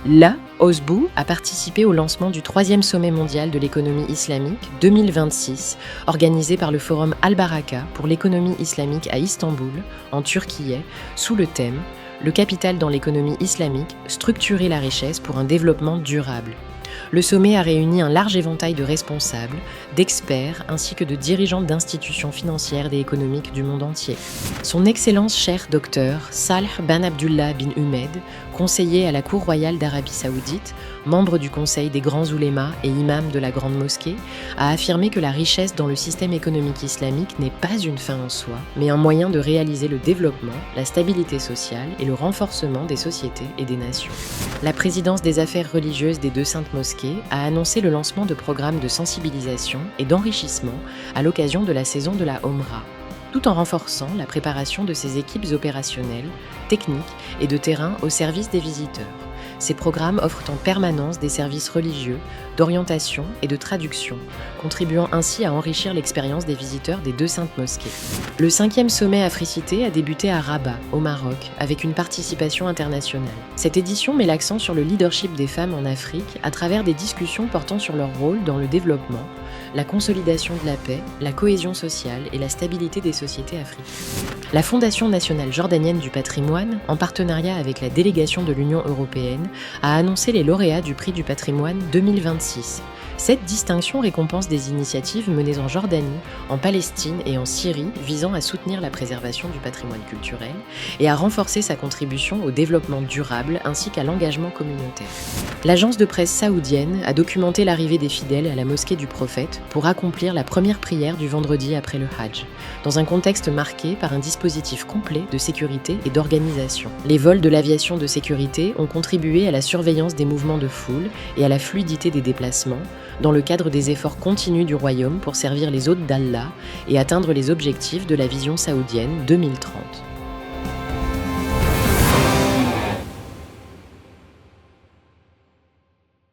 La Osbu a participé au lancement du 3e sommet mondial de l'économie islamique 2026, organisé par le forum Al-Baraka pour l'économie islamique à Istanbul, en Turquie, sous le thème « Le capital dans l'économie islamique, structurer la richesse pour un développement durable ». Le sommet a réuni un large éventail de responsables, d'experts ainsi que de dirigeants d'institutions financières et économiques du monde entier. Son Excellence Cheikh Dr Salh Ben Abdullah bin Humed, conseiller à la Cour royale d'Arabie Saoudite, membre du Conseil des grands oulémas et imam de la Grande Mosquée, a affirmé que la richesse dans le système économique islamique n'est pas une fin en soi, mais un moyen de réaliser le développement, la stabilité sociale et le renforcement des sociétés et des nations. La présidence des affaires religieuses des deux saintes mosquées a annoncé le lancement de programmes de sensibilisation et d'enrichissement à l'occasion de la saison de la Omra, tout en renforçant la préparation de ses équipes opérationnelles, techniques et de terrain au service des visiteurs. Ces programmes offrent en permanence des services religieux, d'orientation et de traduction, contribuant ainsi à enrichir l'expérience des visiteurs des deux saintes mosquées. Le 5e sommet Africité a débuté à Rabat, au Maroc, avec une participation internationale. Cette édition met l'accent sur le leadership des femmes en Afrique à travers des discussions portant sur leur rôle dans le développement, la consolidation de la paix, la cohésion sociale et la stabilité des sociétés africaines. La Fondation nationale jordanienne du patrimoine, en partenariat avec la délégation de l'Union européenne, a annoncé les lauréats du prix du patrimoine 2026. Cette distinction récompense des initiatives menées en Jordanie, en Palestine et en Syrie visant à soutenir la préservation du patrimoine culturel et à renforcer sa contribution au développement durable ainsi qu'à l'engagement communautaire. L'agence de presse saoudienne a documenté l'arrivée des fidèles à la mosquée du prophète pour accomplir la première prière du vendredi après le Hajj, dans un contexte marqué par un dispositif complet de sécurité et d'organisation. Les vols de l'aviation de sécurité ont contribué à la surveillance des mouvements de foule et à la fluidité des déplacements, dans le cadre des efforts continus du royaume pour servir les hôtes d'Allah et atteindre les objectifs de la vision saoudienne 2030.